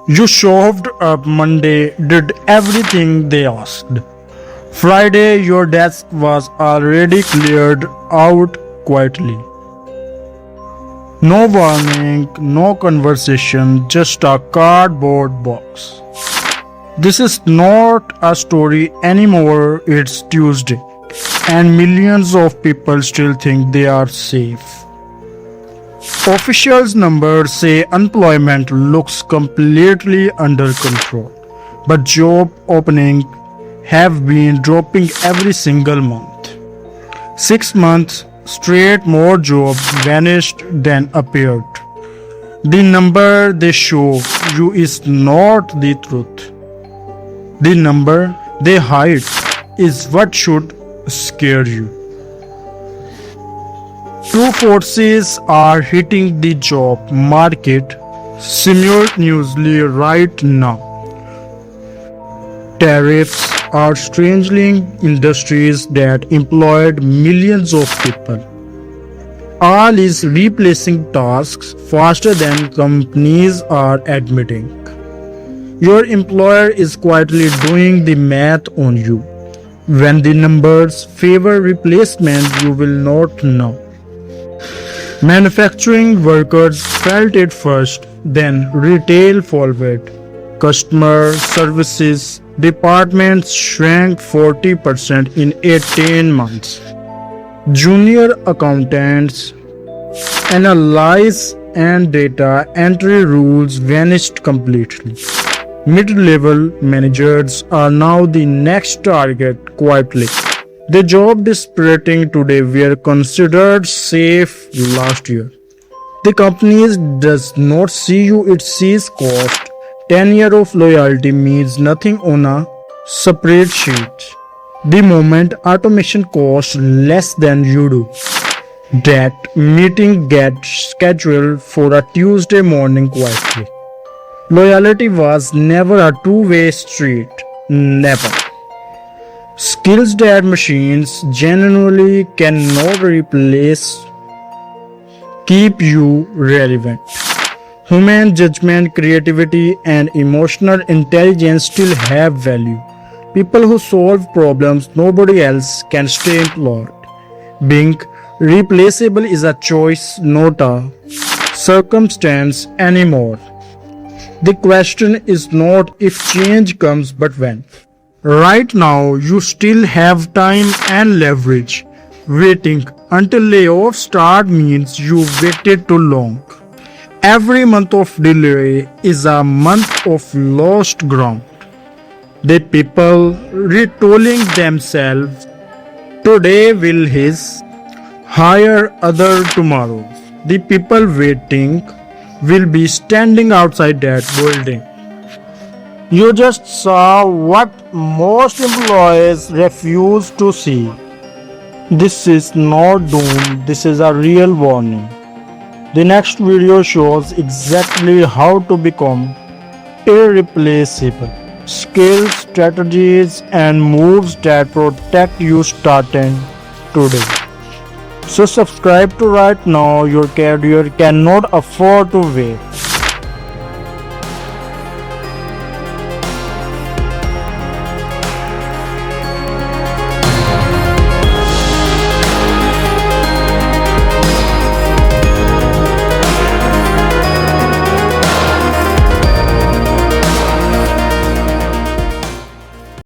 You showed up Monday, did everything they asked. Friday, your desk was already cleared out quietly. No warning, no conversation, just a cardboard box. This is not a story anymore, it's Tuesday. And millions of people still think they are safe. Officials' numbers say unemployment looks completely under control, but job openings have been dropping every single month. 6 months straight, more jobs vanished than appeared. The number they show you is not the truth. The number they hide is what should scare you. Two forces are hitting the job market simultaneously right now. Tariffs are strangling industries that employed millions of people. All is replacing tasks faster than companies are admitting. Your employer is quietly doing the math on you. When the numbers favor replacement, you will not know. Manufacturing workers felt it first, then retail followed. Customer services departments shrank 40% in 18 months. Junior accountants, analyze and data entry rules vanished completely. Mid-level managers are now the next target quietly. The job dispiriting today were considered safe last year. The company does not see you, it sees cost. 10 years of loyalty means nothing on a spreadsheet. The moment automation costs less than you do, that meeting gets scheduled for a Tuesday morning quietly. Loyalty was never a two-way street. Never. Skills that machines genuinely cannot replace keep you relevant. Human judgment, creativity, and emotional intelligence still have value. People who solve problems nobody else can stay employed. Being replaceable is a choice, not a circumstance anymore. The question is not if change comes, but when. Right now, you still have time and leverage. Waiting until layoffs start means you waited too long. Every month of delay is a month of lost ground. The people retooling themselves today will his hire other tomorrow. The people waiting will be standing outside that building. You just saw what most employees refuse to see. This is not doom, this is a real warning. The next video shows exactly how to become irreplaceable. Skills, strategies, and moves that protect you starting today. So subscribe to right now, your career cannot afford to wait.